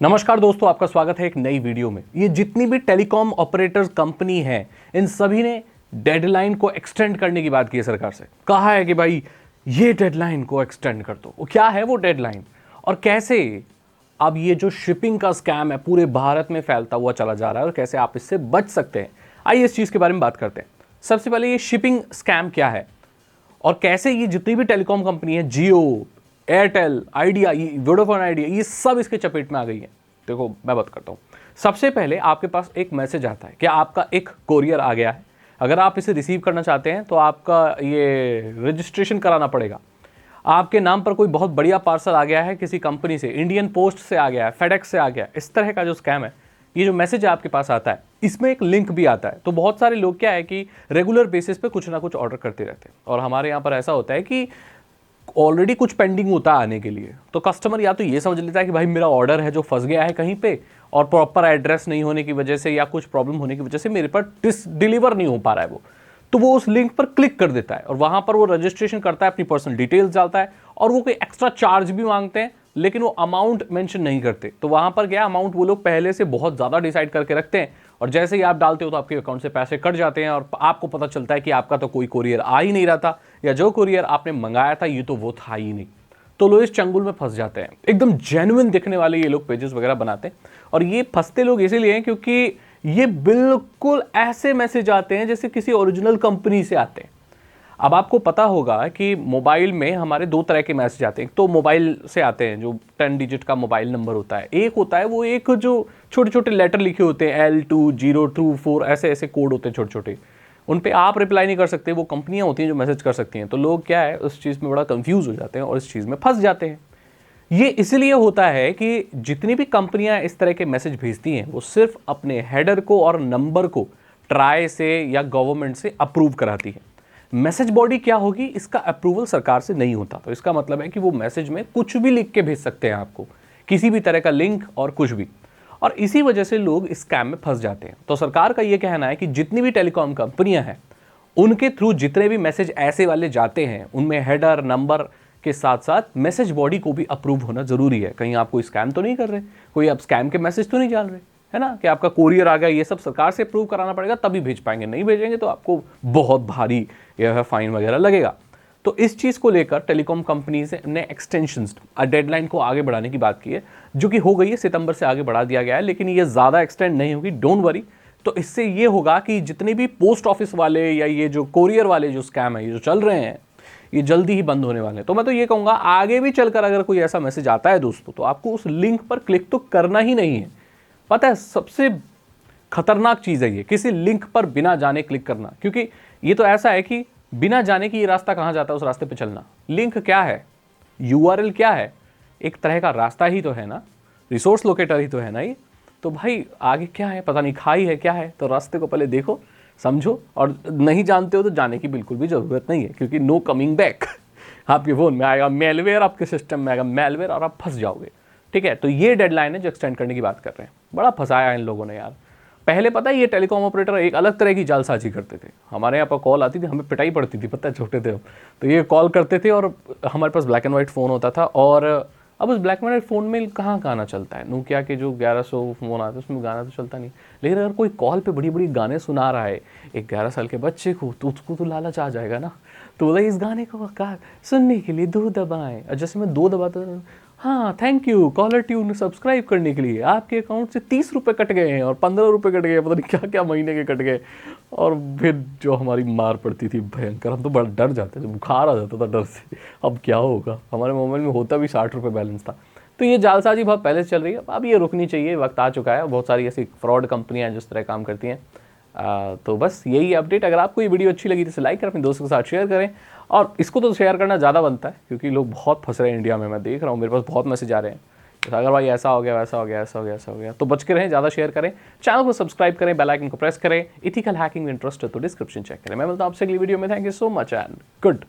नमस्कार दोस्तों, आपका स्वागत है एक नई वीडियो में। ये जितनी भी टेलीकॉम ऑपरेटर्स कंपनी है, इन सभी ने डेडलाइन को एक्सटेंड करने की बात की है सरकार से। कहा है कि भाई ये डेडलाइन को एक्सटेंड कर दो। वो क्या है वो डेडलाइन, और कैसे अब ये जो शिपिंग का स्कैम है पूरे भारत में फैलता हुआ चला जा रहा है और कैसे आप इससे बच सकते हैं, आइए इस चीज़ के बारे में बात करते हैं। सबसे पहले ये शिपिंग स्कैम क्या है और कैसे ये जितनी भी टेलीकॉम कंपनी है, जियो, एयरटेल, आइडिया, वोडाफोन आइडिया, ये सब इसके चपेट में आ गई है। देखो मैं बात करता हूँ। सबसे पहले आपके पास एक मैसेज आता है कि आपका एक कोरियर आ गया है। अगर आप इसे रिसीव करना चाहते हैं तो आपका ये रजिस्ट्रेशन कराना पड़ेगा। आपके नाम पर कोई बहुत बढ़िया पार्सल आ गया है किसी कंपनी से, इंडियन पोस्ट से आ गया है, फेडेक्स से आ गया है। इस तरह का जो स्कैम है, ये जो मैसेज आपके पास आता है, इसमें एक लिंक भी आता है। तो बहुत सारे लोग क्या है कि रेगुलर बेसिस पे कुछ ना कुछ ऑर्डर करते रहते हैं, और हमारे यहाँ पर ऐसा होता है कि ऑलरेडी कुछ पेंडिंग होता है आने के लिए। तो कस्टमर या तो ये समझ लेता है कि भाई मेरा ऑर्डर है जो फंस गया है कहीं पे, और प्रॉपर एड्रेस नहीं होने की वजह से या कुछ प्रॉब्लम होने की वजह से मेरे पर डिलीवर नहीं हो पा रहा है वो, तो वो उस लिंक पर क्लिक कर देता है और वहां पर वो रजिस्ट्रेशन करता है, अपनी पर्सनल डिटेल्स डालता है, और वो कोई एक्स्ट्रा चार्ज भी मांगते हैं लेकिन वो अमाउंट मेंशन नहीं करते। तो वहां पर क्या अमाउंट वो लोग पहले से बहुत ज़्यादा डिसाइड करके रखते हैं, और जैसे ही आप डालते हो तो आपके अकाउंट से पैसे कट जाते हैं और आपको पता चलता है कि आपका तो कोई कोरियर आ ही नहीं रहा था, या जो कोरियर आपने मंगाया था ये तो वो था ही नहीं। तो लोग इस चंगुल में फंस जाते हैं। एकदम जेन्युइन दिखने वाले ये लोग पेजेस वगैरह बनाते हैं, और ये फंसते लोग इसीलिए हैं क्योंकि ये बिल्कुल ऐसे मैसेज आते हैं जैसे किसी ओरिजिनल कंपनी से आते हैं। अब आपको पता होगा कि मोबाइल में हमारे दो तरह के मैसेज आते हैं। एक तो मोबाइल से आते हैं जो 10 डिजिट का मोबाइल नंबर होता है, एक होता है वो एक जो छोटे छोटे लेटर लिखे होते हैं, L2024 ऐसे ऐसे कोड होते हैं छोटे छोटे। उन पे आप रिप्लाई नहीं कर सकते, वो कंपनियां होती हैं जो मैसेज कर सकती हैं। तो लोग क्या है उस चीज़ में बड़ा कंफ्यूज हो जाते हैं और इस चीज़ में फंस जाते हैं। ये इसलिए होता है कि जितनी भी कंपनियां इस तरह के मैसेज भेजती हैं वो सिर्फ अपने हेडर को और नंबर को ट्राई से या गवर्नमेंट से अप्रूव कराती है। मैसेज बॉडी क्या होगी, इसका अप्रूवल सरकार से नहीं होता। तो इसका मतलब है कि वो मैसेज में कुछ भी लिख के भेज सकते हैं आपको, किसी भी तरह का लिंक और कुछ भी, और इसी वजह से लोग इस स्कैम में फंस जाते हैं। तो सरकार का ये कहना है कि जितनी भी टेलीकॉम कंपनियां हैं उनके थ्रू जितने भी मैसेज ऐसे वाले जाते हैं उनमें हेडर नंबर के साथ साथ मैसेज बॉडी को भी अप्रूव होना जरूरी है। कहीं आप कोई स्कैम तो नहीं कर रहे, कोई आप स्कैम के मैसेज तो नहीं डाल रहे, है ना, कि आपका कोरियर आ गया, ये सब सरकार से अप्रूव कराना पड़ेगा तभी भेज पाएंगे। नहीं भेजेंगे तो आपको बहुत भारी यह फाइन वगैरह लगेगा। तो इस चीज़ को लेकर टेलीकॉम कंपनीज ने एक्सटेंशंस, डेडलाइन को आगे बढ़ाने की बात की है, जो कि हो गई है, सितंबर से आगे बढ़ा दिया गया है, लेकिन ये ज़्यादा एक्सटेंड नहीं होगी, डोंट वरी। तो इससे ये होगा कि जितने भी पोस्ट ऑफिस वाले या ये जो कोरियर वाले जो स्कैम है ये जो चल रहे हैं, ये जल्दी ही बंद होने वाले हैं। तो मैं तो ये कहूँगा आगे भी चलकर अगर कोई ऐसा मैसेज आता है दोस्तों, तो आपको उस लिंक पर क्लिक तो करना ही नहीं है। पता है सबसे खतरनाक चीज़ है ये, किसी लिंक पर बिना जाने क्लिक करना, क्योंकि ये तो ऐसा है कि बिना जाने कि ये रास्ता कहाँ जाता है उस रास्ते पे चलना। लिंक क्या है, URL क्या है, एक तरह का रास्ता ही तो है ना, रिसोर्स लोकेटर ही तो है ना ये। तो भाई आगे क्या है पता नहीं, खाई है क्या है, तो रास्ते को पहले देखो समझो, और नहीं जानते हो तो जाने की बिल्कुल भी ज़रूरत नहीं है, क्योंकि नो कमिंग बैक। आपके फ़ोन में आएगा मेलवेयर, आपके सिस्टम में आएगा मेलवेयर और आप फंस जाओगे। ठीक है, तो ये डेडलाइन है जो एक्सटेंड करने की बात कर रहे हैं। बड़ा फंसाया इन लोगों ने यार। पहले पता है ये टेलीकॉम ऑपरेटर एक अलग तरह की जालसाजी करते थे। हमारे यहाँ पर कॉल आती थी, हमें पिटाई पड़ती थी, पता है छोटे थे हम, तो ये कॉल करते थे और हमारे पास ब्लैक एंड वाइट फ़ोन होता था, और अब उस ब्लैक एंड वाइट फ़ोन में कहाँ गाना चलता है। नोकिया के जो 1100 फ़ोन आते हैं उसमें गाना तो चलता नहीं, लेकिन अगर कोई कॉल पे बड़ी बड़ी गाने सुना रहा है एक 11 साल के बच्चे को, तो उसको तो लालच आ जाएगा ना। तो बोला इस गाने को सुनने के लिए 2 दबाएं, और जैसे मैं 2 दबाता, हाँ thank you caller tune subscribe करने के लिए, आपके अकाउंट से 30 रुपये कट गए हैं और 15 रुपये कट गए, पता नहीं क्या क्या महीने के कट गए। और फिर जो हमारी मार पड़ती थी भयंकर, हम तो बड़ा डर जाते थे, बुखार आ जाता था डर से। अब क्या होगा, हमारे मोबाइल में होता भी 60 रुपये बैलेंस था। तो ये जालसाजी बहुत पहले से चल रही है, अब ये रुकनी चाहिए, वक्त आ चुका है। बहुत सारी ऐसी फ्रॉड कंपनियाँ हैं जिस तरह काम करती हैं। तो बस यही अपडेट। अगर आपको ये वीडियो अच्छी लगी तो इसे लाइक करें, अपने दोस्तों के साथ शेयर करें, और इसको तो शेयर करना ज़्यादा बनता है क्योंकि लोग बहुत फंस रहे हैं इंडिया में। मैं देख रहा हूँ मेरे पास बहुत मैसेज आ रहे हैं, तो अगर भाई ऐसा हो गया वैसा हो गया ऐसा हो गया ऐसा हो गया, तो बच के रहें, ज़्यादा शेयर करें, चैनल को सब्सक्राइब करें, बेल आइकन को प्रेस करें। इथिकल हैकिंग में इंटरेस्ट है तो डिस्क्रिप्शन चेक करें। मैं मिलता हूँ आपसे अगली वीडियो में। Thank you so much and good.